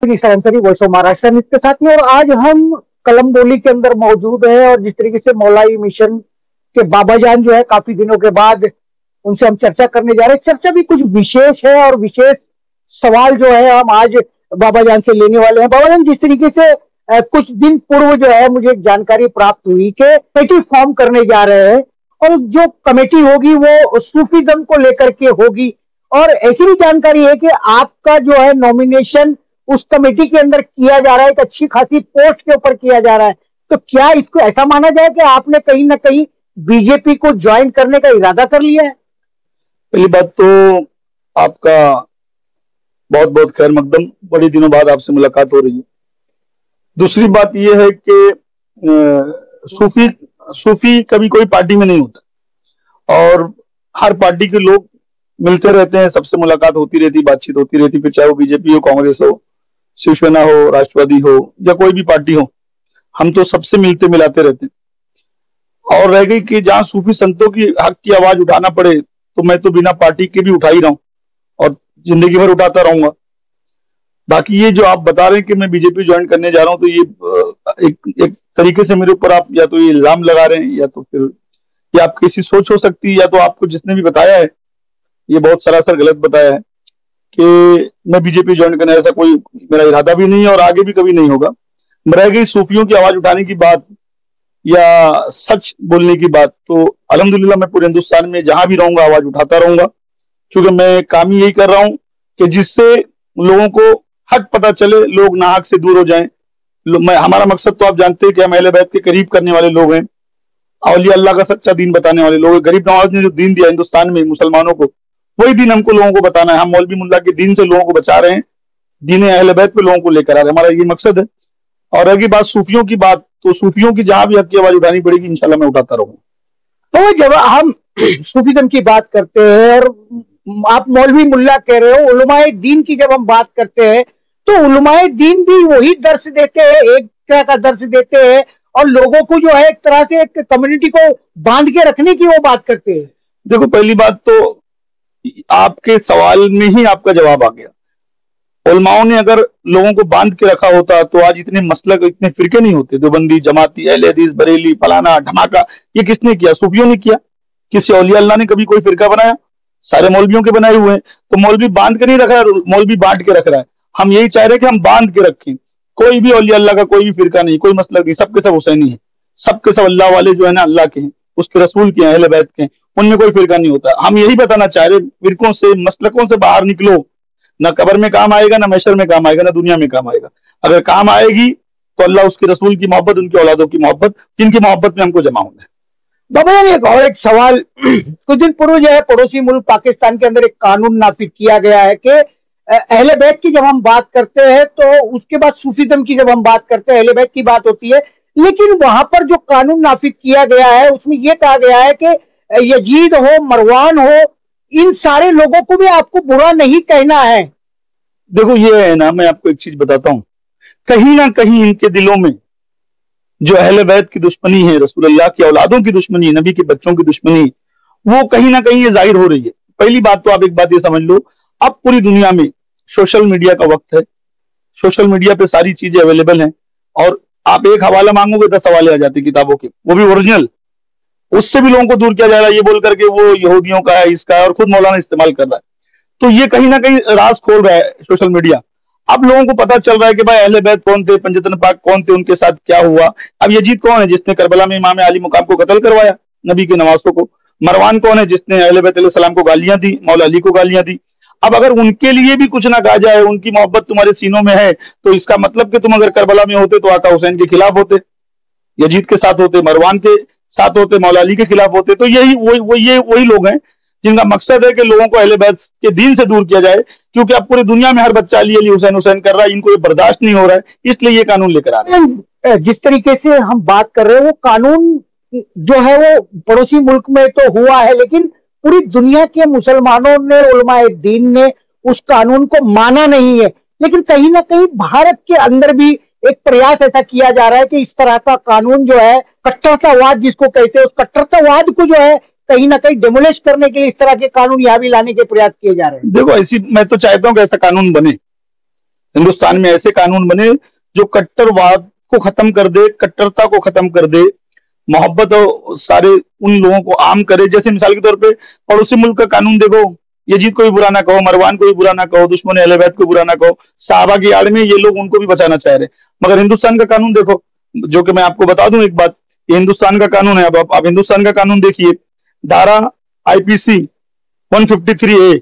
Voice of Maharashtra news के साथ में। और आज हम कलमडोली के अंदर मौजूद है और जिस तरीके से मौलाई मिशन के बाबा जान जो है काफी दिनों के बाद उनसे हम चर्चा करने जा रहे हैं। चर्चा भी कुछ विशेष है और विशेष सवाल जो है हम आज बाबा जान से लेने वाले हैं। बाबा जान, जिस तरीके से कुछ दिन पूर्व जो है मुझे एक जानकारी प्राप्त हुई कि कमेटी फॉर्म करने जा रहे हैं और जो कमेटी होगी वो सूफीज्म को लेकर के होगी, और ऐसी भी जानकारी है कि आपका जो है नॉमिनेशन उस कमेटी के अंदर किया जा रहा है, एक अच्छी खासी पोस्ट के ऊपर किया जा रहा है। तो क्या इसको ऐसा माना जाए कि आपने कहीं ना कहीं बीजेपी को ज्वाइन करने का इरादा कर लिया है? पहली बात तो आपका बहुत बहुत खैर मकदम, बड़े दिनों बाद आपसे मुलाकात हो रही है। दूसरी बात यह है कि सूफी कभी कोई पार्टी में नहीं होता और हर पार्टी के लोग मिलते रहते हैं, सबसे मुलाकात होती रहती, बातचीत होती रहती, फिर चाहे वो बीजेपी हो, कांग्रेस हो, शिवसेना हो, राष्ट्रवादी हो या कोई भी पार्टी हो, हम तो सबसे मिलते मिलाते रहते हैं। और रह गई कि जहां सूफी संतों की हक की आवाज उठाना पड़े तो मैं तो बिना पार्टी के भी उठा ही रहा हूं और जिंदगी भर उठाता रहूंगा। बाकी ये जो आप बता रहे हैं कि मैं बीजेपी ज्वाइन करने जा रहा हूं, तो ये एक तरीके से मेरे ऊपर आप या तो ये इल्जाम लगा रहे हैं या तो फिर ये आपकी किसी सोच हो सकती है, या तो आपको जिसने भी बताया है ये बहुत सरासर गलत बताया है कि मैं बीजेपी ज्वाइन करने, ऐसा कोई मेरा इरादा भी नहीं है और आगे भी कभी नहीं होगा। रह गई सूफियों की आवाज उठाने की बात या सच बोलने की बात, तो अल्हम्दुलिल्लाह मैं पूरे हिंदुस्तान में जहां भी रहूंगा आवाज उठाता रहूंगा, क्योंकि मैं काम ही यही कर रहा हूं कि जिससे लोगों को हक पता चले, लोग नाहक से दूर हो जाएं। हमारा मकसद तो आप जानते हैं कि हम अहले बैत के करीब करने वाले लोग हैं, औलिया अल्लाह का सच्चा दीन बताने वाले लोग हैं। गरीब नवाज ने जो दीन दिया हिंदुस्तान में मुसलमानों को, वही दीन हमको लोगों को बताना है। हम मौलवी मुल्ला के दीन से लोगों को बचा रहे हैं, दीन अहले बैत पे लोगों को लेकर आ रहे हैं, हमारा ये मकसद है। और अगर बात सूफियों की बात, तो सूफियों की जहां भी हक की आवाज उठानी पड़ेगी इंशाल्लाह मैं उठाता रहूंगा। तो जब हम सूफीज्म की बात करते हैं और आप मौलवी मुल्ला कह रहे हो, उलमाए दीन की जब हम बात करते हैं तो उलमाए दीन भी वही दर्श देते हैं, एक तरह का दर्श देते हैं और लोगों को जो है एक तरह से एक कम्युनिटी को बांध के रखने की वो बात करते हैं। देखो, पहली बात तो आपके सवाल में ही आपका जवाब आ गया। उलमाओं ने अगर लोगों को बांध के रखा होता तो आज इतने मसलक, इतने फिरके नहीं होते। देवबंदी, जमाती, अहले हदीस, बरेली, फलाना धमाका, ये किसने किया? सूफियों ने किया। किसी औलिया अल्लाह ने कभी कोई फिरका बनाया? सारे मौलवियों के बनाए हुए हैं। तो मौलवी बांध के नहीं रख रहा है, मौलवी बांट के रख रहा है। हम यही चाह रहे हैं कि हम बांध के रखें। कोई भी औलिया अल्लाह का कोई भी फिरका नहीं, कोई मसलक नहीं, सबके सब हुसैनी है, सबके सब अल्लाह वाले जो है ना अल्लाह के हैं, उसके रसूल के हैं, अहले बैत के हैं, उनमें कोई फिरका नहीं होता। हम यही बताना चाह रहे, फिरकों से, मसलकों से बाहर निकलो। ना कब्र में काम आएगा, ना महशर में काम आएगा, ना दुनिया में काम आएगा। अगर काम आएगी तो अल्लाह उसके रसूल की मोहब्बत, उनकी औलादों की मोहब्बत, जिनकी मोहब्बत में हमको जमा होना है। बाबा एक और एक सवाल, कुछ दिन पूर्व जो है पड़ोसी मुल्क पाकिस्तान के अंदर एक कानून नाफिज किया गया है कि अहले बैत की जब हम बात करते हैं तो उसके बाद सूफीज्म की जब हम बात करते हैं अहले बैत की बात होती है, लेकिन वहां पर जो कानून नाफिज किया गया है उसमें यह कहा गया है कि यजीद हो, मरवान हो, इन सारे लोगों को भी आपको बुरा नहीं कहना है। देखो ये है ना, मैं आपको एक चीज बताता हूं, कहीं ना कहीं इनके दिलों में जो अहले बैत की दुश्मनी है, रसूल अल्लाह की औलादों की दुश्मनी, नबी के बच्चों की दुश्मनी, वो कहीं ना कहीं ये जाहिर हो रही है। पहली बात तो आप एक बात ये समझ लो, अब पूरी दुनिया में सोशल मीडिया का वक्त है। सोशल मीडिया पे सारी चीजें अवेलेबल हैं और आप एक हवाला मांगोगे 10 हवाले आ जाते किताबों के, वो भी ओरिजिनल। उससे भी लोगों को दूर किया जा रहा है, ये बोल करके वो यहूदियों का है, इसका है, और खुद मौलाना इस्तेमाल कर रहा है। तो ये कहीं ना कहीं राज खोल रहा है सोशल मीडिया। अब लोगों को पता चल रहा है कि भाई अहले बैत कौन थे, पंजतन पाक कौन थे, उनके साथ क्या हुआ। अब यजीद कौन है? जिसने करबला में इमाम अली मुकाम को कत्ल करवाया, नबी के नवासों को। मरवान कौन है? जिसने अहले बैत अलैहि सलाम को गालियां दी, मौला अली को गालियां दी। अब अगर उनके लिए भी कुछ ना कहा जाए, उनकी मोहब्बत तुम्हारे सीनों में है, तो इसका मतलब कि तुम अगर करबला में होते तो आका हुसैन के खिलाफ होते, यजीद के साथ होते, मरवान के साथ होते, मौला अली के खिलाफ होते। तो यही वही लोग हैं जिनका मकसद है कि लोगों को अहले बैत के दीन से दूर किया जाए, क्योंकि अब पूरी दुनिया में हर बच्चा अली अली हुसैन हुसैन कर रहा है, इनको ये बर्दाश्त नहीं हो रहा है, इसलिए ये कानून लेकर आ रहे हैं। जिस तरीके से हम बात कर रहे हैं वो कानून जो है वो पड़ोसी मुल्क में तो हुआ है, लेकिन पूरी दुनिया के मुसलमानों ने, उलमाए दीन ने उस कानून को माना नहीं है। लेकिन कहीं ना कहीं भारत के अंदर भी एक प्रयास ऐसा किया जा रहा है कि इस तरह का कानून जो है, कट्टरतावाद जिसको कहते हैं, उस कट्टरतावाद को जो है कहीं ना कहीं डेमोलिश करने के लिए इस तरह के कानून यहाँ भी लाने के प्रयास किए जा रहे हैं। देखो, ऐसी मैं तो चाहता हूँ कि ऐसा कानून बने, हिंदुस्तान में ऐसे कानून बने जो कट्टरवाद को खत्म कर दे, कट्टरता को खत्म कर दे, मोहब्बत और सारे उन लोगों को आम करे। जैसे मिसाल के तौर पे पड़ोसी मुल्क का कानून देखो, यजीद को भी बुरा ना कहो, मरवान को भी बुरा ना कहो, दुश्मन अहले बैत को बुरा ना कहो, सहाबा की आड़ में ये लोग उनको भी बचाना चाह रहे। मगर हिंदुस्तान का कानून देखो, जो कि मैं आपको बता दूं एक बात, ये हिंदुस्तान का कानून है। अब आप हिंदुस्तान का कानून देखिए, धारा आईपीसी 153A,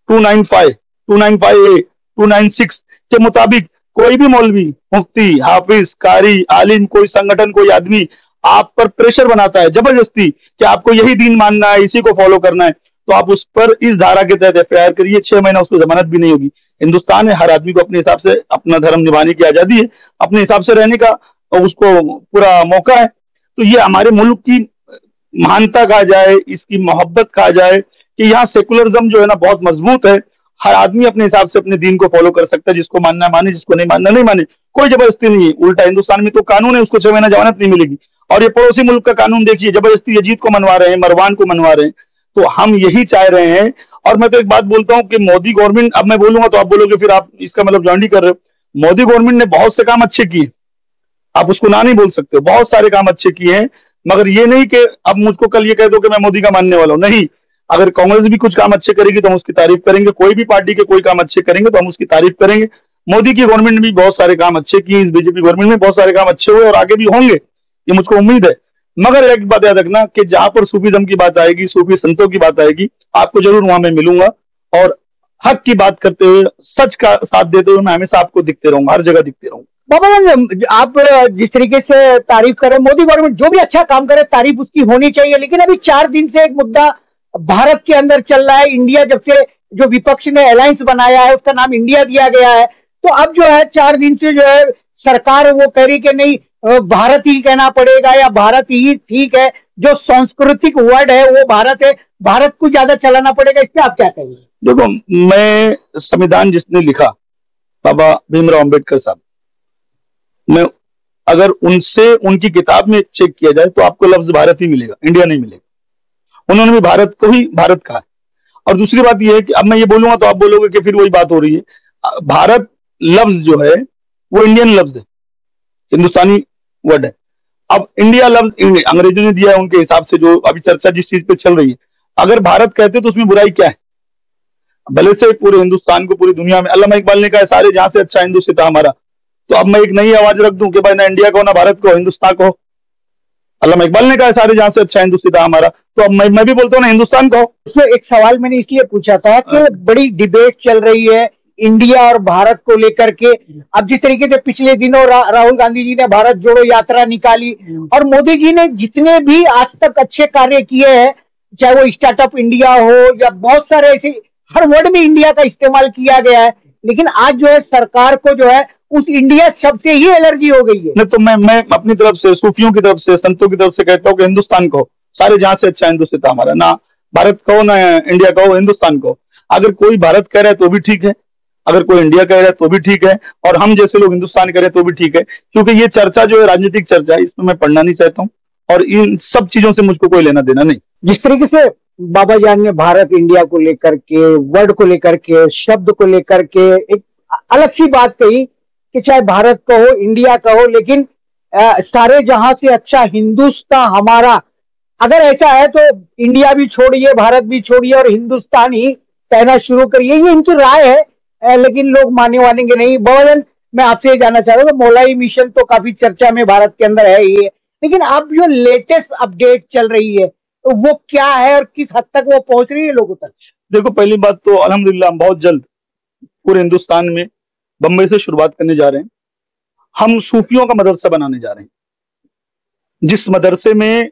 295, 295A, 296 के मुताबिक कोई भी मौलवी, मुफ्ती, हाफिज, कारी, आलिम, कोई संगठन, कोई आदमी आप पर प्रेशर बनाता है जबरदस्ती कि आपको यही दीन मानना है, इसी को फॉलो करना है, तो आप उस पर इस धारा के तहत एफआईआर करिए, 6 महीना उसको जमानत भी नहीं होगी। हिंदुस्तान है, हर आदमी को अपने हिसाब से अपना धर्म निभाने की आजादी है, अपने हिसाब से रहने का और उसको पूरा मौका है। तो ये हमारे मुल्क की महानता कहा जाए, इसकी मोहब्बत कहा जाए कि यहाँ सेकुलरिज्म जो है ना बहुत मजबूत है। हर आदमी अपने हिसाब से अपने दीन को फॉलो कर सकता है, जिसको मानना माने, जिसको नहीं मानना नहीं माने, कोई जबरदस्ती नहीं है। उल्टा हिंदुस्तान में तो कानून है, उसको 6 महीना जमानत नहीं मिलेगी। और ये पड़ोसी मुल्क का कानून देखिए, जबरदस्ती यजीद को मनवा रहे हैं, मरवान को मनवा रहे हैं। तो हम यही चाह रहे हैं। और मैं तो एक बात बोलता हूँ कि मोदी गवर्नमेंट, अब मैं बोलूंगा तो आप बोलोगे फिर आप इसका मतलब जॉइंट ही कर रहे हो। मोदी गवर्नमेंट ने बहुत से काम अच्छे किए, आप उसको ना नहीं बोल सकते, बहुत सारे काम अच्छे किए हैं। मगर ये नहीं कि अब मुझको कल ये कह दो कि मैं मोदी का मानने वाला हूं, नहीं। अगर कांग्रेस भी कुछ काम अच्छे करेगी तो हम उसकी तारीफ करेंगे, कोई भी पार्टी के कोई काम अच्छे करेंगे तो हम उसकी तारीफ करेंगे। मोदी की गवर्नमेंट ने भी बहुत सारे काम अच्छे किए, इस बीजेपी गवर्नमेंट में बहुत सारे काम अच्छे हुए और आगे भी होंगे, ये मुझको उम्मीद है। मगर एक बात याद रखना कि जहां पर सूफीज्म की बात आएगी, सूफी संतों की बात आएगी, आपको जरूर वहां मैं मिलूंगा और हक की बात करते हुए, सच का साथ देते हुए मैं हमेशा आपको दिखते रहूंगा, हर जगह दिखते रहूंगा। बाबा जान, आप जिस तरीके से तारीफ कर रहे हैं, मोदी गवर्नमेंट जो भी अच्छा काम करे तारीफ उसकी होनी चाहिए, लेकिन अभी 4 दिन से एक मुद्दा भारत के अंदर चल रहा है। इंडिया जब से जो विपक्ष ने अलायंस बनाया है, उसका नाम इंडिया दिया गया है, तो अब जो है 4 दिन से जो है सरकार वो कह रही कि नहीं भारत ही कहना पड़ेगा या भारत ही ठीक है, जो सांस्कृतिक वर्ड है वो भारत है, भारत को ज्यादा चलाना पड़ेगा। इस पे आप क्या कहेंगे? देखो, मैं संविधान जिसने लिखा, बाबा भीमराव अम्बेडकर साहब, मैं अगर उनसे उनकी किताब में चेक किया जाए तो आपको लफ्ज भारत ही मिलेगा, इंडिया नहीं मिलेगा। उन्होंने भी भारत को ही भारत कहा है। और दूसरी बात यह है कि अब मैं ये बोलूंगा तो आप बोलोगे कि फिर वही बात हो रही है। भारत लफ्ज जो है वो इंडियन लफ्ज है, हिंदुस्तानी वर्ड है। अब इंडिया लफ्ज अंग्रेजों ने दिया है उनके हिसाब से, जो अभी चर्चा जिस चीज पे चल रही है। अगर भारत कहते तो उसमें बुराई क्या है? भले से पूरे हिंदुस्तान को, पूरी दुनिया में, अल्लामा इकबाल ने कहा सारे जहां से अच्छा हिंदुस्तान हमारा, तो अब मैं एक नई आवाज रख दूं कि भाई ना इंडिया को, ना भारत को, हिंदुस्तान को। अल्लामा इकबाल ने कहा सारे जहां से अच्छा हिंदुस्तान हमारा, तो अब मैं भी बोलता हूँ ना हिंदुस्तान को। उसमें एक सवाल मैंने इसलिए पूछा था कि बड़ी डिबेट चल रही है इंडिया और भारत को लेकर के। अब जिस तरीके से पिछले दिनों राहुल गांधी जी ने भारत जोड़ो यात्रा निकाली और मोदी जी ने जितने भी आज तक अच्छे कार्य किए हैं, चाहे वो स्टार्टअप इंडिया हो या बहुत सारे ऐसे, हर वर्ड में इंडिया का इस्तेमाल किया गया है, लेकिन आज जो है सरकार को जो है उस इंडिया शब्द से ही एलर्जी हो गई है। नहीं तो मैं अपनी तरफ से, सूफियों की तरफ से, संतों की तरफ से कहता हूँ कि हिंदुस्तान को, सारे जहां से अच्छा हिंदुस्तान हमारा, ना भारत कहो ना इंडिया कहो, हिंदुस्तान को। अगर कोई भारत कह रहा है तो भी ठीक है, अगर कोई इंडिया कह रहा है तो भी ठीक है, और हम जैसे लोग हिंदुस्तान कह रहे हैं तो भी ठीक है। क्योंकि ये चर्चा जो है राजनीतिक चर्चा है, इसमें मैं पढ़ना नहीं चाहता हूँ और इन सब चीजों से मुझको कोई लेना देना नहीं। जिस तरीके से बाबा जान ने भारत इंडिया को लेकर के, वर्ड को लेकर के, शब्द को लेकर के एक अलग सी बात कही कि चाहे भारत कहो इंडिया कहो, लेकिन सारे जहां से अच्छा हिंदुस्तान हमारा। अगर ऐसा है तो इंडिया भी छोड़िए, भारत भी छोड़िए और हिंदुस्तान ही कहना शुरू करिए, ये इनकी राय है, लेकिन लोग मानेंगे नहीं। बहुजन, मैं आपसे ये जानना चाह रहा हूँ, मौलाई मिशन तो काफी चर्चा में भारत के अंदर है ही है, लेकिन अब जो लेटेस्ट अपडेट चल रही है तो वो क्या है और किस हद तक वो पहुंच रही है लोगों तक? देखो, पहली बात तो अल्हम्दुलिल्लाह हम बहुत जल्द पूरे हिंदुस्तान में बम्बई से शुरुआत करने जा रहे हैं। हम सूफियों का मदरसा बनाने जा रहे हैं, जिस मदरसे में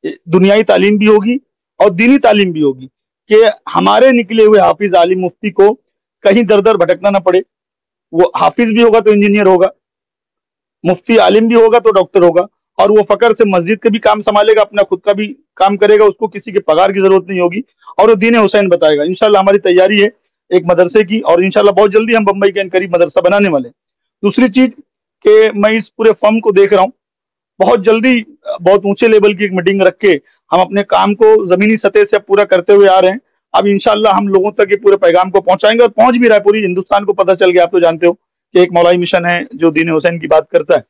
दुनियाई तालीम भी होगी और दीनी तालीम भी होगी, कि हमारे निकले हुए हाफिज आलिम मुफ्ती को कहीं दर दर भटकना ना पड़े। वो हाफिज भी होगा तो इंजीनियर होगा, मुफ्ती आलिम भी होगा तो डॉक्टर होगा, और वो फकर से मस्जिद के भी काम संभालेगा, अपना खुद का भी काम करेगा, उसको किसी के पगार की जरूरत नहीं होगी, और वो दीन हुसैन बताएगा। इंशाल्लाह हमारी तैयारी है एक मदरसे की, और इंशाल्लाह बहुत जल्दी हम बम्बई के करीब मदरसा बनाने वाले हैं। दूसरी चीज कि मैं इस पूरे फर्म को देख रहा हूँ, बहुत जल्दी बहुत ऊंचे लेवल की एक मीटिंग रख के हम अपने काम को जमीनी सतह से पूरा करते हुए आ रहे हैं। अब इंशाल्लाह हम लोगों तक ये पूरे पैगाम को पहुंचाएंगे, और पहुंच भी रहा है, पूरी हिंदुस्तान को पता चल गया। आप तो जानते हो कि एक मौलाई मिशन है जो दीन हुसैन की बात करता है,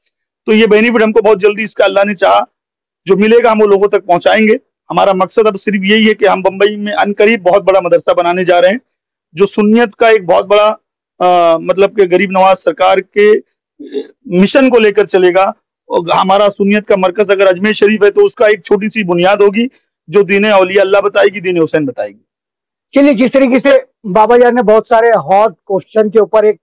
तो ये बेनिफिट हमको बहुत जल्दी इसका अल्लाह ने चाहा जो मिलेगा हम वो लोगों तक पहुंचाएंगे। हमारा मकसद अब सिर्फ यही है कि हम बम्बई में अनकरीब बहुत बड़ा मदरसा बनाने जा रहे हैं जो सुन्नियत का एक बहुत बड़ा मतलब कि गरीब नवाज सरकार के मिशन को लेकर चलेगा। और हमारा सुन्नियत का मरकज अगर अजमेर शरीफ है तो उसका एक छोटी सी बुनियाद होगी जो दीन औलिया अल्लाह बताएगी, दीन हुसैन बताएगी। चलिए, जिस तरीके से बाबा जान ने बहुत सारे हॉट क्वेश्चन के ऊपर एक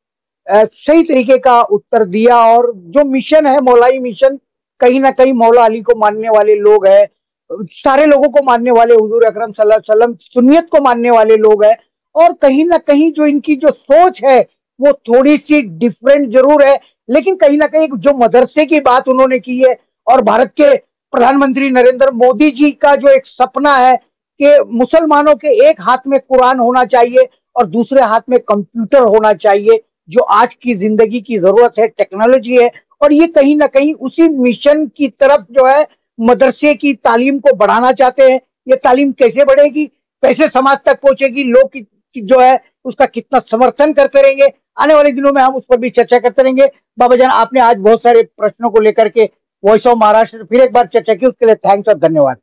सही तरीके का उत्तर दिया, और जो मिशन है मौलाई मिशन, कहीं ना कहीं मौला अली को मानने वाले लोग हैं, सारे लोगों को मानने वाले, हुजूर अकरम सल्लल्लाहु अलैहि वसल्लम सुन्नियत को मानने वाले लोग हैं, और कहीं ना कहीं जो इनकी जो सोच है वो थोड़ी सी डिफरेंट जरूर है, लेकिन कहीं ना कहीं जो मदरसे की बात उन्होंने की है, और भारत के प्रधानमंत्री नरेंद्र मोदी जी का जो एक सपना है कि मुसलमानों के एक हाथ में कुरान होना चाहिए और दूसरे हाथ में कंप्यूटर होना चाहिए, जो आज की जिंदगी की जरूरत है, टेक्नोलॉजी है, और ये कहीं ना कहीं उसी मिशन की तरफ जो है मदरसे की तालीम को बढ़ाना चाहते हैं। ये तालीम कैसे बढ़ेगी, कैसे समाज तक पहुंचेगी, लोग जो है उसका कितना समर्थन करते रहेंगे, आने वाले दिनों में हम उस पर भी चर्चा करते रहेंगे। बाबा जान, आपने आज बहुत सारे प्रश्नों को लेकर के वॉइस ऑफ महाराष्ट्र फिर एक बार चर्चा की, उसके लिए थैंक्स और धन्यवाद।